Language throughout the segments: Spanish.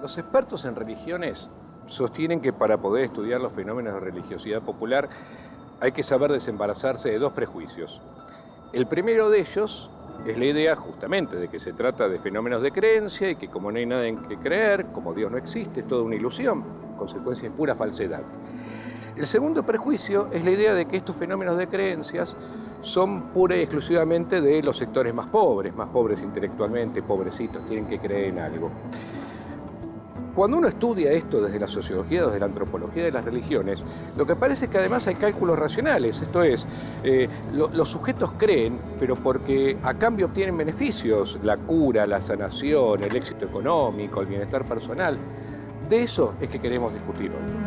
Los expertos en religiones sostienen que para poder estudiar los fenómenos de religiosidad popular hay que saber desembarazarse de dos prejuicios. El primero de ellos es la idea justamente de que se trata de fenómenos de creencia y que como no hay nada en que creer, como Dios no existe, es toda una ilusión, en consecuencia es pura falsedad. El segundo prejuicio es la idea de que estos fenómenos de creencias son pura y exclusivamente de los sectores más pobres intelectualmente, pobrecitos, tienen que creer en algo. Cuando uno estudia esto desde la sociología, desde la antropología de las religiones, lo que parece es que además hay cálculos racionales, esto es, los sujetos creen, pero porque a cambio obtienen beneficios, la cura, la sanación, el éxito económico, el bienestar personal. De eso es que queremos discutir hoy.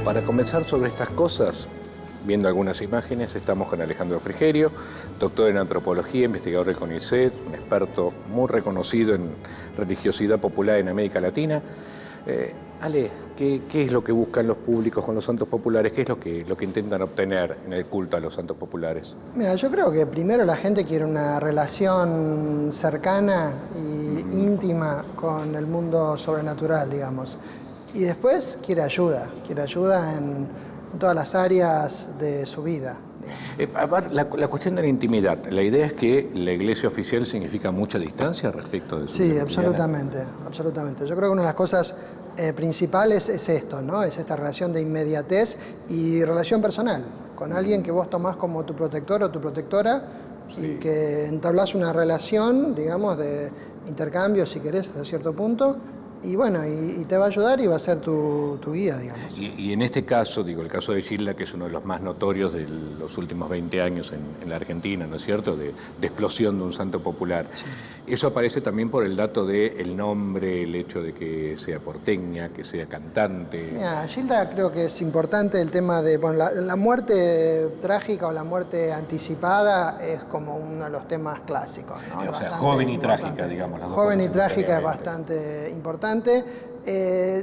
Para comenzar sobre estas cosas, viendo algunas imágenes, estamos con Alejandro Frigerio, doctor en antropología, investigador del CONICET, un experto muy reconocido en religiosidad popular en América Latina. Ale, ¿qué es lo que buscan los públicos con los santos populares? ¿Qué es lo que intentan obtener en el culto a los santos populares? Mira, yo creo que primero la gente quiere una relación cercana y íntima con el mundo sobrenatural, digamos. Y después quiere ayuda en todas las áreas de su vida. La cuestión de la intimidad, la idea es que la iglesia oficial significa mucha distancia respecto de su vida cotidiana. Absolutamente. Yo creo que una de las cosas principales es esto, ¿no? Es esta relación de inmediatez y relación personal, con alguien que vos tomás como tu protector o tu protectora, sí, y que entablás una relación, digamos, de intercambio, si querés, hasta cierto punto. Y bueno, y te va a ayudar y va a ser tu guía, digamos. Y en este caso, digo, el caso de Gilda, que es uno de los más notorios de los últimos 20 años en la Argentina, ¿no es cierto?, de explosión de un santo popular. Sí. Eso aparece también por el dato del nombre, el hecho de que sea porteña, que sea cantante. Mira, Gilda creo que es importante el tema de, bueno, la muerte trágica o la muerte anticipada es como uno de los temas clásicos, ¿no? O sea, joven y trágica, digamos. Las dos joven y trágica es bastante importante.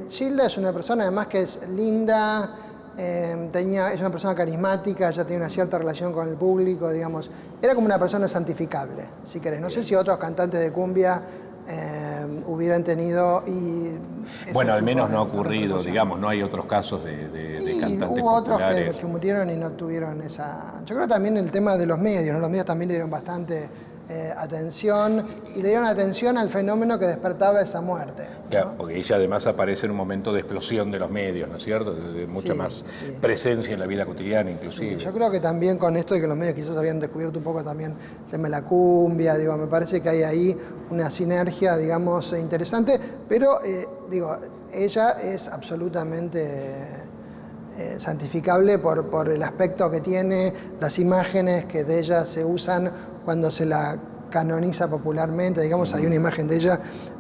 Gilda es una persona además que es linda, es una persona carismática, ya tiene una cierta relación con el público, digamos. Era como una persona santificable, si querés. No sé si otros cantantes de cumbia hubieran tenido... Bueno, al menos no ha ocurrido, digamos, no hay otros casos de cantantes hubo populares. Otros que murieron y no tuvieron esa... Yo creo también el tema de los medios, ¿no? Los medios también le dieron bastante atención y le dieron atención al fenómeno que despertaba esa muerte, ¿no? Claro, porque ella además aparece en un momento de explosión de los medios, ¿no es cierto? De mucha más presencia en la vida cotidiana, inclusive. Sí, yo creo que también con esto de que los medios quizás habían descubierto un poco también el tema de la cumbia, digo, me parece que hay ahí una sinergia, digamos, interesante, pero, digo, ella es absolutamente santificable por el aspecto que tiene, las imágenes que de ella se usan cuando se la canoniza popularmente, digamos, hay una imagen de ella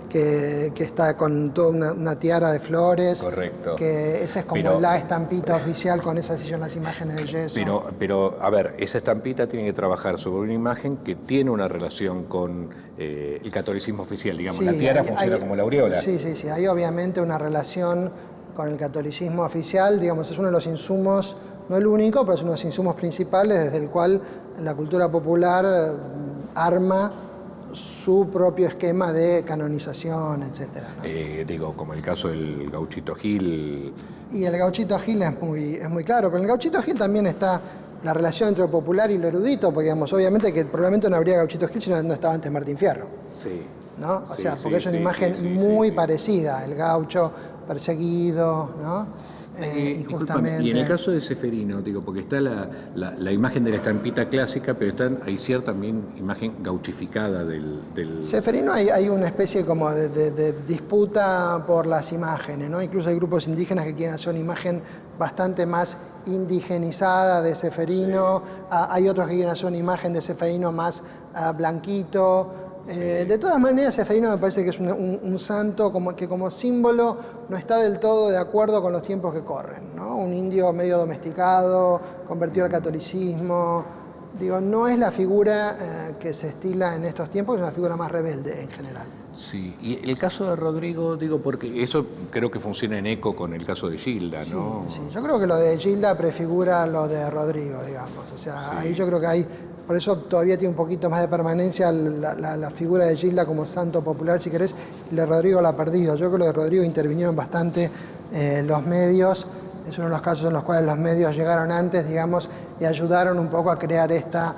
que está con toda una tiara de flores. Correcto. Que esa es como la estampita oficial, con esas sí son las imágenes de yeso. Pero, a ver, esa estampita tiene que trabajar sobre una imagen que tiene una relación con el catolicismo oficial, digamos. Sí, la tiara funciona como la aureola. Sí, hay obviamente una relación con el catolicismo oficial, digamos, es uno de los insumos, no el único, pero es uno de los insumos principales desde el cual la cultura popular arma su propio esquema de canonización, etcétera, ¿no? Digo, como el caso del Gauchito Gil. Y el Gauchito Gil es muy claro, pero en el Gauchito Gil también está la relación entre lo popular y lo erudito, porque digamos, obviamente que probablemente no habría Gauchito Gil si no estaba antes Martín Fierro. Sí. ¿No? O sea, porque es una imagen muy parecida, el gaucho perseguido, ¿no? Y justamente... Y en el caso de Ceferino, digo, porque está la imagen de la estampita clásica, pero hay cierta también imagen gauchificada del... Ceferino hay una especie como de disputa por las imágenes, ¿no? Incluso hay grupos indígenas que quieren hacer una imagen bastante más indigenizada de Ceferino, hay otros que quieren hacer una imagen de Ceferino más blanquito. De todas maneras, Ceferino me parece que es un santo que como símbolo no está del todo de acuerdo con los tiempos que corren, ¿no? Un indio medio domesticado, convertido al catolicismo, digo, no es la figura que se estila en estos tiempos, es una figura más rebelde en general. Sí, y el caso de Rodrigo, digo, porque eso creo que funciona en eco con el caso de Gilda, ¿no? Sí, yo creo que lo de Gilda prefigura lo de Rodrigo, digamos. O sea, ahí yo creo que hay, por eso todavía tiene un poquito más de permanencia la figura de Gilda como santo popular, si querés, y la de Rodrigo la ha perdido. Yo creo que lo de Rodrigo intervinieron bastante los medios, es uno de los casos en los cuales los medios llegaron antes, digamos, y ayudaron un poco a crear esta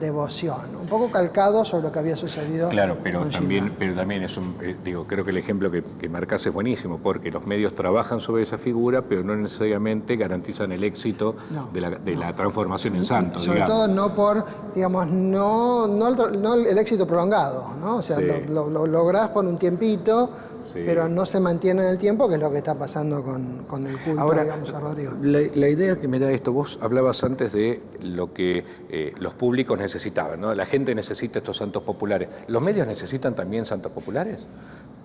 devoción, un poco calcado sobre lo que había sucedido. Claro, pero con también, Gilda. pero también es un, digo, creo que el ejemplo que marcás es buenísimo, porque los medios trabajan sobre esa figura, pero no necesariamente garantizan el éxito de la transformación en santo, Sobre todo no por, digamos, no el éxito prolongado, ¿no? O sea, Sí. lo lográs por un tiempito, Sí. pero no se mantiene en el tiempo, que es lo que está pasando con el culto, Ahora, digamos, a Rodrigo. la idea que me da esto, vos hablabas antes de lo que los públicos necesitaban, ¿no? La gente necesita estos santos populares. ¿Los medios necesitan también santos populares?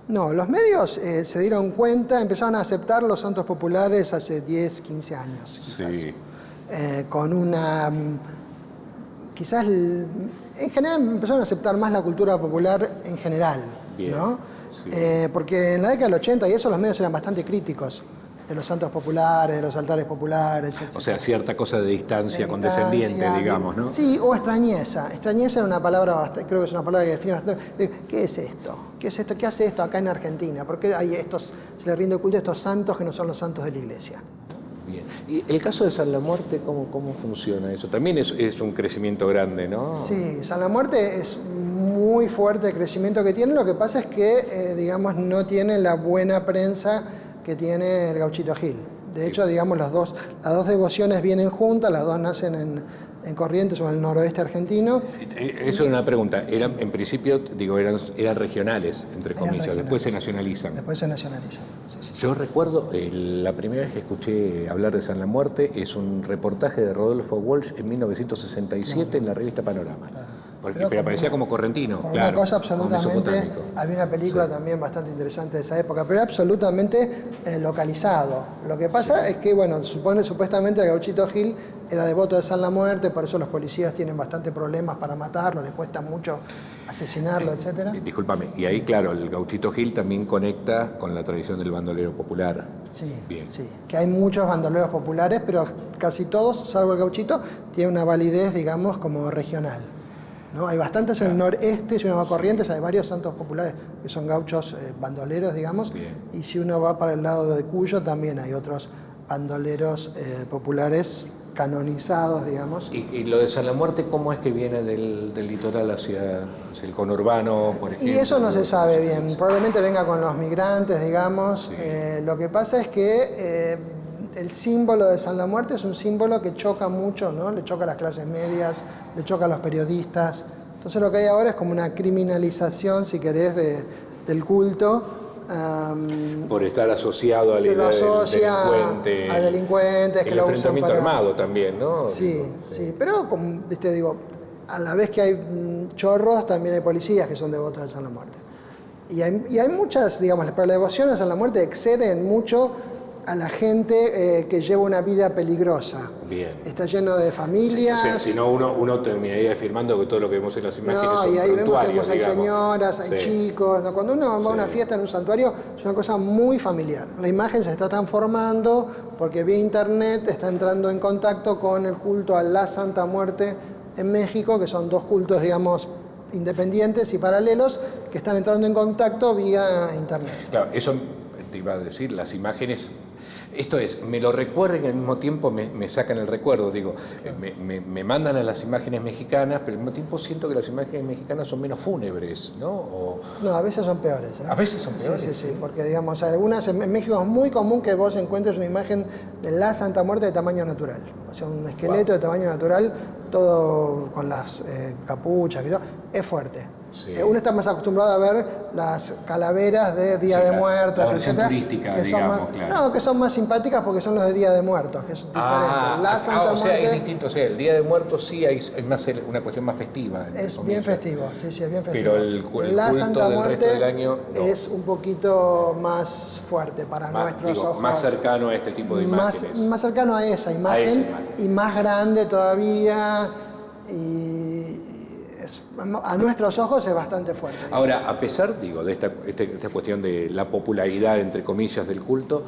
No, los medios se dieron cuenta, empezaron a aceptar los santos populares hace 10, 15 años, quizás. Sí. Con una... Quizás, en general, empezaron a aceptar más la cultura popular en general, Bien, ¿no? sí. Porque en la década del 80 y eso los medios eran bastante críticos de los santos populares, de los altares populares, etc. O sea, cierta cosa de distancia condescendiente, digamos, ¿no? Sí, o extrañeza. Extrañeza era una palabra, creo que es una palabra que define bastante. ¿Qué es esto? ¿Qué es esto? ¿Qué hace esto acá en Argentina? ¿Por qué hay se le rinde culto a estos santos que no son los santos de la iglesia? Bien. Y el caso de San La Muerte, ¿cómo funciona eso? También es un crecimiento grande, ¿no? Sí, San La Muerte es muy fuerte el crecimiento que tiene. Lo que pasa es que, digamos, no tiene la buena prensa que tiene el Gauchito Gil. De hecho, digamos, las dos devociones vienen juntas, las dos nacen en Corrientes o en el noroeste argentino. Eso es una pregunta. En principio, digo, eran regionales, entre comillas. regionales. Después se nacionalizan. Después se nacionalizan. Sí, sí. Yo recuerdo, la primera vez que escuché hablar de San La Muerte es un reportaje de Rodolfo Walsh en 1967 en la revista Panorama. Pero aparecía como correntino, Por claro. una cosa como absolutamente... mesopotámico. Había una película también bastante interesante de esa época, pero era absolutamente localizado. Lo que pasa es que, bueno, supuestamente el Gauchito Gil era devoto de San La Muerte, por eso los policías tienen bastante problemas para matarlo, les cuesta mucho asesinarlo, etcétera. Discúlpame, y ahí, claro, el Gauchito Gil también conecta con la tradición del bandolero popular. Sí, Bien. sí. Que hay muchos bandoleros populares, pero casi todos, salvo el Gauchito, tienen una validez, digamos, como regional. ¿No? Hay bastantes en el noreste, si uno va a Corrientes, hay varios santos populares que son gauchos bandoleros, digamos. Bien. Y si uno va para el lado de Cuyo, también hay otros bandoleros populares canonizados, digamos. Y lo de San La Muerte, ¿cómo es que viene del litoral hacia el conurbano, por ejemplo? Y eso no se sabe bien. Probablemente venga con los migrantes, digamos. Sí. Lo que pasa es que el símbolo de San La Muerte es un símbolo que choca mucho, ¿no? Le choca a las clases medias, le choca a los periodistas. Entonces lo que hay ahora es como una criminalización, si querés, del culto. Por estar asociado a la Se lo idea del asocia delincuente. a delincuentes que El lo usan enfrentamiento para... armado también, ¿no? Sí, sí, pero como te digo, a la vez que hay chorros, también hay policías que son devotos de San La Muerte. Y hay muchas, digamos, pero la devoción a San La Muerte exceden mucho a la gente que lleva una vida peligrosa. Bien. Está lleno de familias. O sea, si no, uno terminaría afirmando que todo lo que vemos en las imágenes No, son y ahí vemos que santuarios, hay digamos. señoras, hay chicos. ¿No? Cuando uno va a una fiesta en un santuario, es una cosa muy familiar. La imagen se está transformando porque vía internet está entrando en contacto con el culto a la Santa Muerte en México, que son dos cultos, digamos, independientes y paralelos, que están entrando en contacto vía internet. Claro, eso te iba a decir, las imágenes... Esto es, me lo recuerdan y al mismo tiempo me sacan el recuerdo. Digo, me mandan a las imágenes mexicanas, pero al mismo tiempo siento que las imágenes mexicanas son menos fúnebres, ¿no? No, a veces son peores. A veces son peores. Sí, sí, sí, porque digamos, algunas en México es muy común que vos encuentres una imagen de la Santa Muerte de tamaño natural. O sea, un esqueleto de tamaño natural, todo con las capuchas y todo. Es fuerte. Sí. Uno está más acostumbrado a ver las calaveras de Día de Muertos, la versión etcétera, turística, que son digamos, más, claro. No, que son más simpáticas porque son los de Día de Muertos, que es diferente. La Santa o sea, Muerte es distinto. O sea, el Día de Muertos sí hay más una cuestión más festiva. entre es comillas. bien festivo, sí, sí, es bien festivo. Pero el la culto Santa del Muerte resto del año, no. es un poquito más fuerte para nuestros ojos. Más cercano a este tipo de imágenes. Más cercano a esa imagen imagen. y más grande todavía. y a nuestros ojos es bastante fuerte. Ahora, a pesar, digo, de esta cuestión de la popularidad, entre comillas, del culto,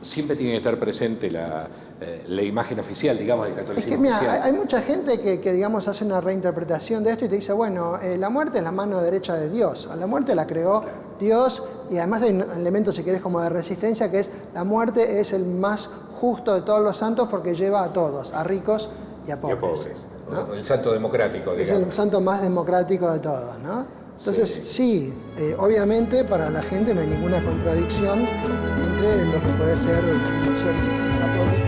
siempre tiene que estar presente la imagen oficial, digamos, del catolicismo es que, mira, oficial. hay mucha gente que, digamos, hace una reinterpretación de esto y te dice, bueno, la muerte es la mano derecha de Dios. A la muerte la creó Dios y además hay un elemento, si querés, como de resistencia, que es la muerte es el más justo de todos los santos porque lleva a todos, a ricos y a pobres. Y a pobres. ¿no? El santo democrático, digamos. Es el santo más democrático de todos, ¿no? Entonces, sí, obviamente para la gente no hay ninguna contradicción entre lo que puede ser un ser católico.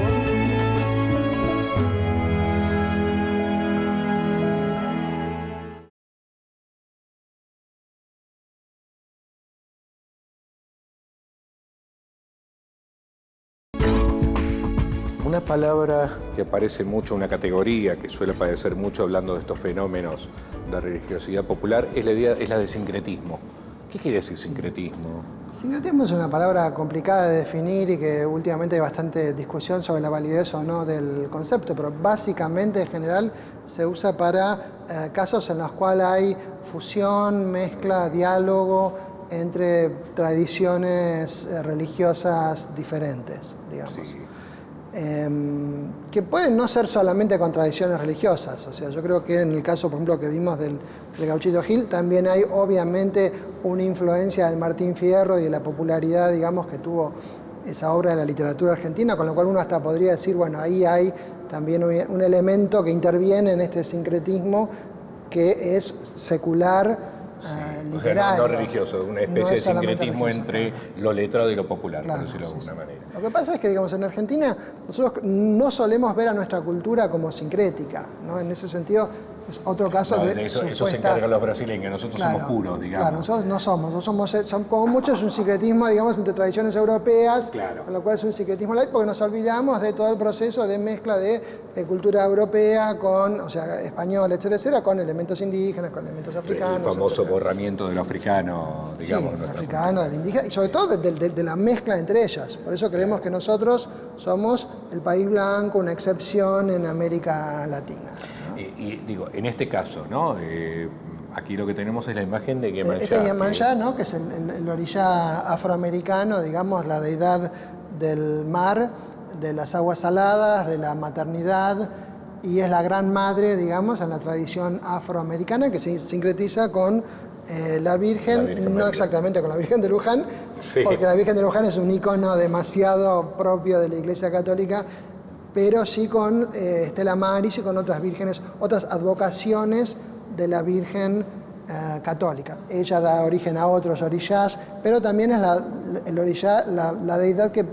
Una palabra que aparece mucho, una categoría que suele aparecer mucho hablando de estos fenómenos de religiosidad popular, es la de sincretismo. ¿Qué quiere decir sincretismo? Sincretismo es una palabra complicada de definir y que últimamente hay bastante discusión sobre la validez o no del concepto, pero básicamente en general se usa para casos en los cuales hay fusión, mezcla, diálogo entre tradiciones religiosas diferentes, digamos. Sí. Que pueden no ser solamente con tradiciones religiosas. O sea, yo creo que en el caso, por ejemplo, que vimos del Gauchito Gil, también hay obviamente una influencia del Martín Fierro y de la popularidad, digamos, que tuvo esa obra de la literatura argentina, con lo cual uno hasta podría decir, bueno, ahí hay también un elemento que interviene en este sincretismo que es secular, literario. O sea, no religioso, una especie de sincretismo entre lo letrado y lo popular, claro, por decirlo de alguna manera. Lo que pasa es que, digamos, en Argentina nosotros no solemos ver a nuestra cultura como sincrética, ¿no? En ese sentido es otro caso de eso se encargan los brasileños, nosotros somos puros, digamos. Claro, nosotros no somos, como mucho es un sincretismo, digamos, entre tradiciones europeas, claro. Con lo cual es un sincretismo light, porque nos olvidamos de todo el proceso de mezcla de cultura europea con, o sea, español, etcétera, con elementos indígenas, con elementos africanos. El famoso etcétera. Borramiento del africano, digamos. Sí, del africano, del indígena, y sobre todo de la mezcla entre ellas. Por eso creemos que nosotros somos el país blanco, una excepción en América Latina. Y digo, en este caso, ¿no? Aquí lo que tenemos es la imagen de Yemanjá. Este Yemanjá, ¿no? Que es el orishá afroamericano, digamos, la deidad del mar, de las aguas saladas, de la maternidad, y es la gran madre, digamos, en la tradición afroamericana, que se sincretiza con la Virgen, no exactamente con la Virgen de Luján, sí. Porque la Virgen de Luján es un icono demasiado propio de la Iglesia Católica, pero sí con Estela Maris y con otras vírgenes, otras advocaciones de la Virgen católica. Ella da origen a otros orishás, pero también es el orishá, la deidad que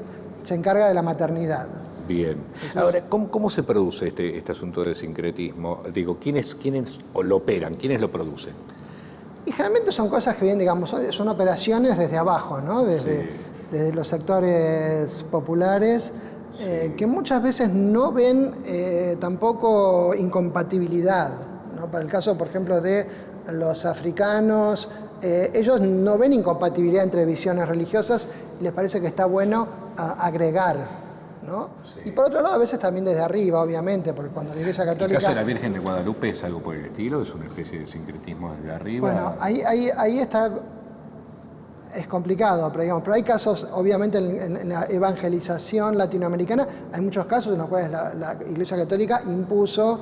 se encarga de la maternidad. Bien. Entonces, ahora, ¿cómo se produce este asunto del sincretismo? Digo, ¿quiénes lo operan? ¿Quiénes lo producen? Y generalmente son cosas que vienen, digamos, son operaciones desde abajo, ¿no? Desde los sectores populares, que muchas veces no ven tampoco incompatibilidad, ¿no? Para el caso, por ejemplo, de los africanos, ellos no ven incompatibilidad entre visiones religiosas y les parece que está bueno agregar, ¿no? Sí. Y por otro lado, a veces también desde arriba, obviamente, porque cuando la Iglesia Católica... ¿El caso de la Virgen de Guadalupe es algo por el estilo? ¿Es una especie de sincretismo desde arriba? Bueno, ahí está... Es complicado, pero hay casos, obviamente, en la evangelización latinoamericana, hay muchos casos en los cuales la Iglesia Católica impuso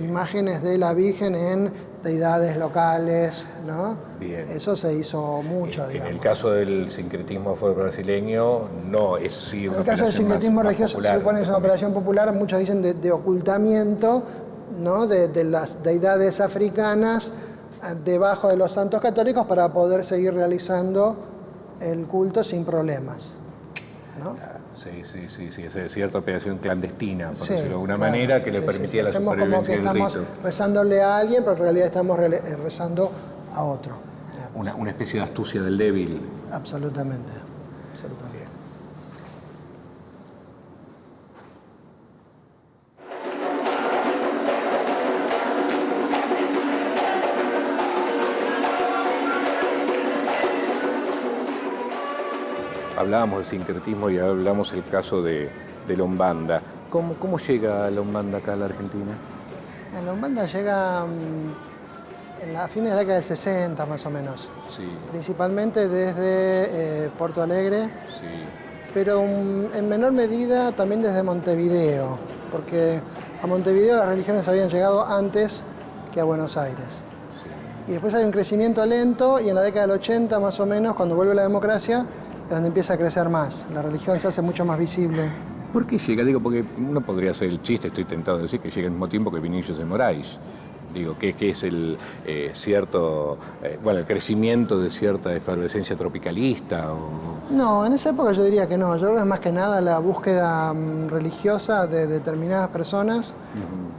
imágenes de la Virgen en deidades locales, ¿no? Bien. Eso se hizo mucho, digamos. En el caso del sincretismo brasileño, no es sí una operación. En el caso del sincretismo religioso, se supone que es una operación popular, muchos dicen de ocultamiento, ¿no? de las deidades africanas debajo de los santos católicos para poder seguir realizando el culto sin problemas, ¿no? Sí, es cierta operación clandestina, por decirlo de alguna claro, manera, que le permitía la Hacemos supervivencia como que del estamos rito. rezándole a alguien, pero en realidad estamos rezando a otro. Una especie de astucia del débil. Absolutamente. Hablábamos del sincretismo y hablamos el caso de la Umbanda. ¿Cómo llega la Umbanda acá a la Argentina? En la Umbanda llega en la fines de la década del 60 más o menos. Sí, Principalmente desde Porto Alegre, sí, pero en menor medida también desde Montevideo, porque a Montevideo las religiones habían llegado antes que a Buenos Aires. sí. Y después hay un crecimiento lento y en la década del 80 más o menos, cuando vuelve la democracia, es donde empieza a crecer más. La religión se hace mucho más visible. ¿Por qué llega? Digo, porque uno podría hacer el chiste, estoy tentado de decir, que llega al mismo tiempo que Vinicius de Moraes. Digo, que es el el crecimiento de cierta efervescencia tropicalista o... No, en esa época yo diría que no. Yo creo que es más que nada la búsqueda religiosa de determinadas personas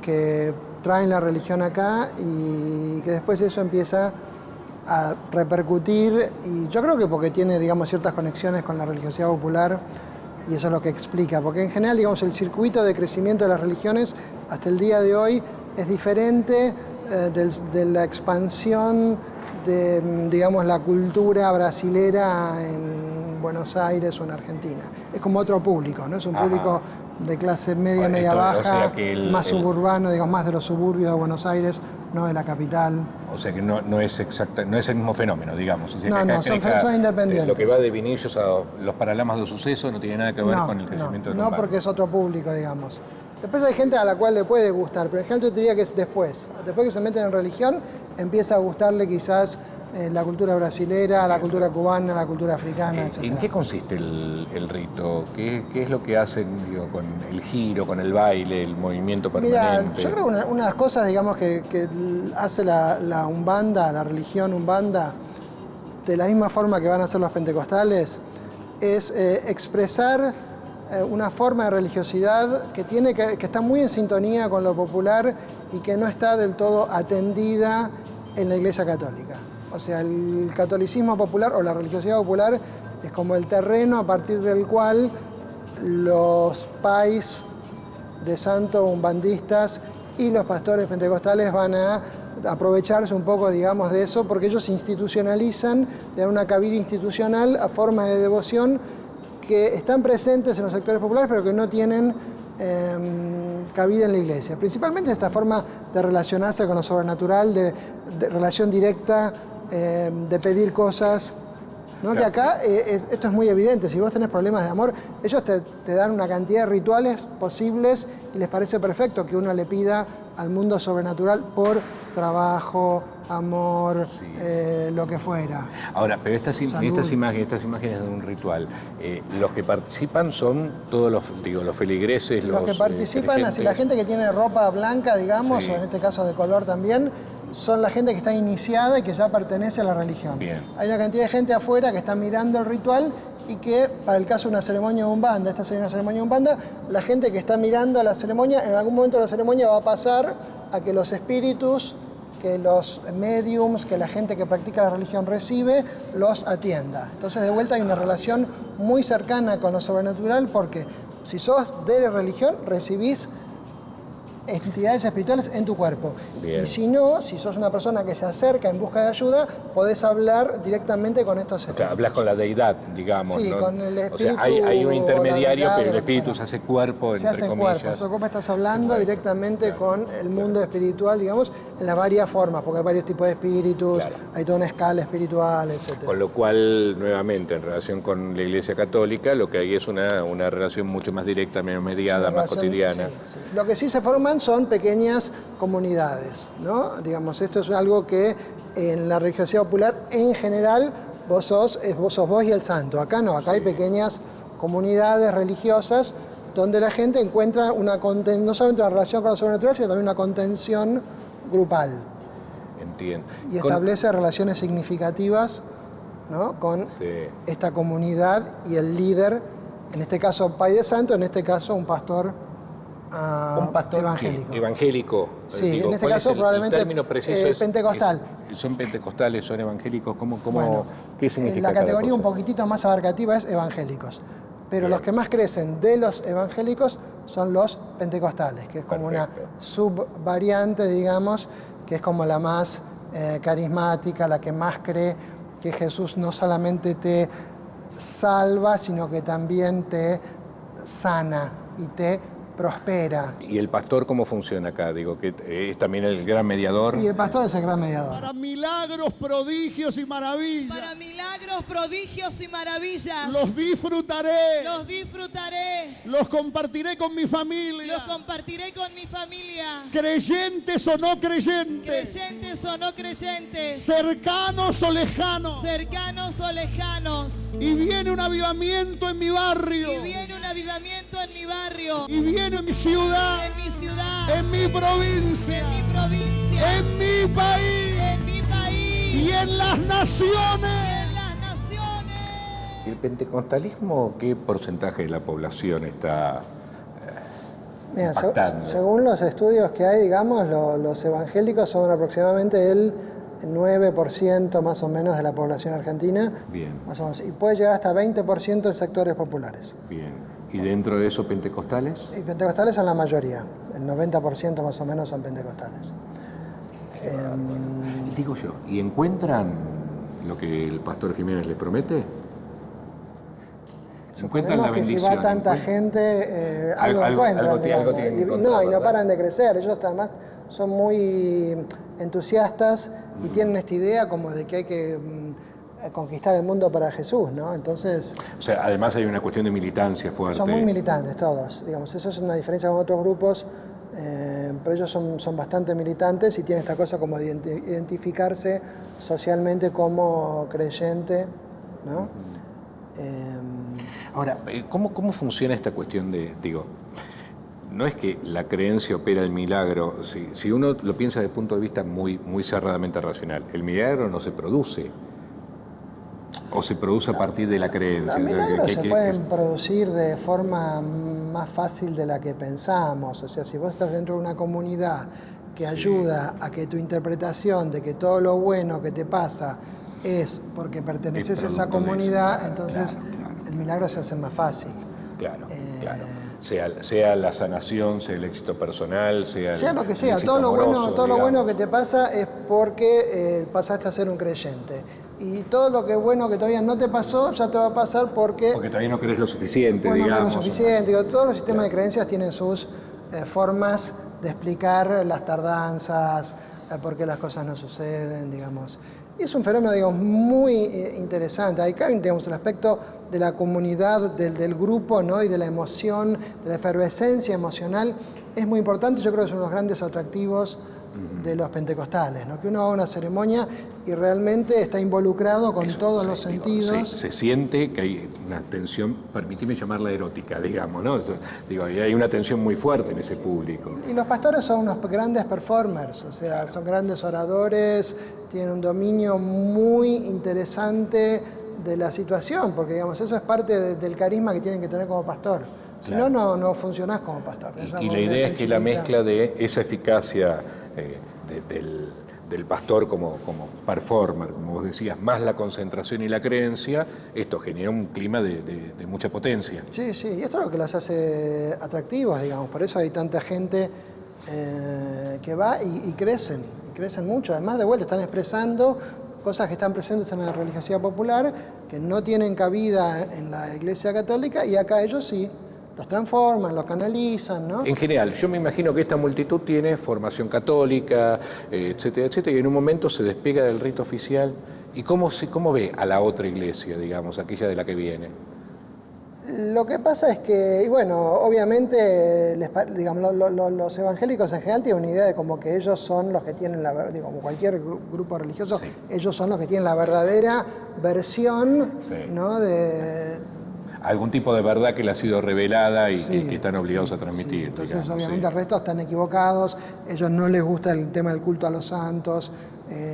que traen la religión acá y que después eso empieza a repercutir. Y yo creo que porque tiene, digamos, ciertas conexiones con la religiosidad popular y eso es lo que explica. Porque en general, digamos, el circuito de crecimiento de las religiones hasta el día de hoy es diferente de la expansión de, digamos, la cultura brasilera en Buenos Aires o en Argentina. Es como otro público, ¿no? Es un público de clase media, media baja, o sea que más suburbano, digamos, más de los suburbios de Buenos Aires, no de la capital. O sea que no es el mismo fenómeno, digamos. O sea, no, son independientes. Lo que va de Vinicius a los Paralamas de Suceso no tiene nada que ver con el crecimiento de No, porque es otro público, digamos. Después hay gente a la cual le puede gustar, pero el gente diría que es después que se meten en religión, empieza a gustarle quizás la cultura brasilera, la cultura cubana, la cultura africana, etc. ¿En qué consiste el rito? ¿Qué es lo que hacen, digo, con el giro, con el baile, el movimiento permanente? Mira, yo creo que una de las cosas, digamos, que hace la Umbanda, la religión Umbanda, de la misma forma que van a hacer los pentecostales, es expresar una forma de religiosidad que está muy en sintonía con lo popular y que no está del todo atendida en la Iglesia Católica. O sea, el catolicismo popular o la religiosidad popular es como el terreno a partir del cual los pais de santo umbandistas y los pastores pentecostales van a aprovecharse un poco, digamos, de eso, porque ellos institucionalizan, le dan una cabida institucional a formas de devoción que están presentes en los sectores populares, pero que no tienen cabida en la iglesia. Principalmente esta forma de relacionarse con lo sobrenatural, de relación directa, de pedir cosas, ¿no? Claro. Que acá esto es muy evidente. Si vos tenés problemas de amor, ellos te dan una cantidad de rituales posibles y les parece perfecto que uno le pida al mundo sobrenatural por trabajo, amor, sí. Lo que fuera. Ahora, pero estas imágenes de un ritual, los que participan son todos los feligreses, los que participan, así la gente que tiene ropa blanca, digamos, sí. O en este caso de color también, son la gente que está iniciada y que ya pertenece a la religión. Bien. Hay una cantidad de gente afuera que está mirando el ritual y que, para el caso de una ceremonia umbanda, esta sería una ceremonia umbanda, la gente que está mirando la ceremonia, en algún momento de la ceremonia va a pasar a que los espíritus, que los mediums, que la gente que practica la religión recibe, los atienda. Entonces, de vuelta hay una relación muy cercana con lo sobrenatural, porque si sos de religión, recibís entidades espirituales en tu cuerpo. Bien. Y si no, si sos una persona que se acerca en busca de ayuda, podés hablar directamente con estos espíritus. O sea, hablas con la deidad, digamos. Sí, ¿no? con el espíritu. O sea, hay un intermediario, pero el espíritu se hace cuerpo, se hace cuerpo. Eso como estás hablando directamente con el mundo espiritual, digamos, en las varias formas, porque hay varios tipos de espíritus, hay toda una escala espiritual, etc. Con lo cual, nuevamente, en relación con la Iglesia Católica, lo que hay es una relación mucho más directa, menos mediada, más cotidiana. Sí. Lo que sí se forman son pequeñas comunidades, ¿no? Digamos, esto es algo que en la religiosidad popular en general vos sos vos y el santo. Acá no, acá hay pequeñas comunidades religiosas donde la gente encuentra no solamente una relación con lo sobrenatural, sino también una contención grupal. Entiendo. Y establece relaciones significativas, ¿no? Con esta comunidad y el líder, en este caso pai de santo, en este caso un pastor evangélico. Evangélico. Sí, digo, en este caso probablemente el término preciso es pentecostal. Son pentecostales, son evangélicos, Bueno, ¿qué significa? La categoría un poquitito más abarcativa es evangélicos. Pero los que más crecen de los evangélicos son los pentecostales, que es como una subvariante, digamos, que es como la más carismática, la que más cree que Jesús no solamente te salva, sino que también te sana y te prospera. ¿Y el pastor cómo funciona acá? Digo, que es también el gran mediador. Y el pastor es el gran mediador. Para milagros, prodigios y maravillas. Para milagros, prodigios y maravillas. Los disfrutaré. Los disfrutaré. Los compartiré con mi familia. Los compartiré con mi familia. Creyentes o no creyentes. Creyentes o no creyentes. Cercanos o lejanos. Cercanos o lejanos. Y viene un avivamiento en mi barrio. Y viene un avivamiento en mi barrio. Y viene en mi ciudad. En mi ciudad. En mi provincia. En mi provincia. En mi país. En mi país. Y en las naciones. En las naciones. ¿El pentecostalismo qué porcentaje de la población está Mira, impactando? según los estudios que hay, digamos, los evangélicos son aproximadamente el 9% más o menos de la población argentina. Bien. Más o menos, y puede llegar hasta 20% en sectores populares. Bien. ¿Y dentro de eso pentecostales? Y pentecostales son la mayoría. El 90% más o menos son pentecostales. Digo yo, ¿y encuentran lo que el pastor Jiménez le promete? ¿Encuentran la Suponemos que bendición? si va tanta gente, algo encuentran. algo digamos. tienen que Y encontrar, no ¿verdad? paran de crecer. Ellos además son muy entusiastas y tienen esta idea como de que hay que conquistar el mundo para Jesús, ¿no? Entonces, O sea, además hay una cuestión de militancia fuerte. son muy militantes todos, digamos. Eso es una diferencia con otros grupos, pero ellos son bastante militantes y tienen esta cosa como de identificarse socialmente como creyente, ¿no? Ahora, ¿cómo funciona esta cuestión de, digo, no es que la creencia opera el milagro, si uno lo piensa desde el punto de vista muy cerradamente racional, el milagro no se produce, o se produce a partir de la creencia. Los milagros se pueden producir de forma más fácil de la que pensamos. O sea, si vos estás dentro de una comunidad que ayuda a que tu interpretación de que todo lo bueno que te pasa es porque perteneces a esa comunidad, eso. entonces Claro. el milagro se hace más fácil. Claro, claro. Sea la sanación, sea el éxito personal, sea Lo que el sea, éxito todo lo amoroso, bueno que te pasa es porque pasaste a ser un creyente. Y todo lo que bueno que todavía no te pasó, ya te va a pasar porque todavía no crees lo suficiente, bueno, digamos. no es suficiente. Digo, todos los sistemas de creencias tienen sus formas de explicar las tardanzas, por qué las cosas no suceden, digamos. Y es un fenómeno, digamos, muy interesante. Acá, digamos, el aspecto de la comunidad, del grupo, ¿no? Y de la emoción, de la efervescencia emocional, es muy importante. Yo creo que son los grandes atractivos de los pentecostales, ¿no? Que uno haga una ceremonia y realmente está involucrado con todos los sentidos. Se siente que hay una tensión, permitime llamarla erótica, digamos, ¿no? Y hay una tensión muy fuerte en ese público. Y los pastores son unos grandes performers, o sea, son grandes oradores, tienen un dominio muy interesante de la situación, porque digamos, eso es parte del carisma que tienen que tener como pastor. Si Claro. no funcionás como pastor. Y la idea es que la mezcla de esa eficacia del pastor como performer, como vos decías, más la concentración y la creencia, esto genera un clima de mucha potencia. Sí, y esto es lo que los hace atractivos, digamos, por eso hay tanta gente que va y crecen mucho. Además, de vuelta, están expresando cosas que están presentes en la religiosidad popular, que no tienen cabida en la Iglesia Católica, y acá ellos sí. Los transforman, los canalizan, ¿no? En general, yo me imagino que esta multitud tiene formación católica, etcétera, etcétera, y en un momento se despega del rito oficial. ¿Y cómo ve a la otra iglesia, digamos, aquella de la que viene? Lo que pasa es que, y bueno, obviamente, digamos, los evangélicos en general tienen una idea de como que ellos son los que tienen la verdad, como cualquier grupo religioso, Sí. ellos son los que tienen la verdadera versión, Sí. ¿no? Algún tipo de verdad que le ha sido revelada y Sí, que están obligados a transmitir. sí. Entonces, digamos, obviamente, el resto están equivocados, ellos no les gusta el tema del culto a los santos,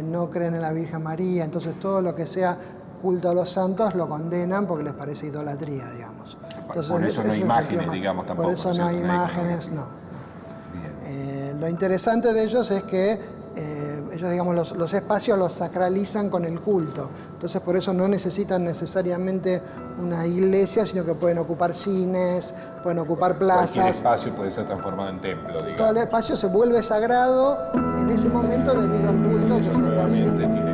no creen en la Virgen María, entonces todo lo que sea culto a los santos lo condenan porque les parece idolatría, digamos. Entonces, por eso no hay ese es el imágenes, tema. digamos, tampoco. Por eso ¿no es no hay cierto? imágenes, no. Bien. Lo interesante de ellos es que ellos, digamos, los espacios los sacralizan con el culto. Entonces, por eso no necesitan necesariamente una iglesia, sino que pueden ocupar cines, pueden ocupar Cualquier plazas. espacio puede ser transformado en templo, digamos. Todo el espacio se vuelve sagrado en ese momento debido al culto que se está Nuevamente haciendo. tiene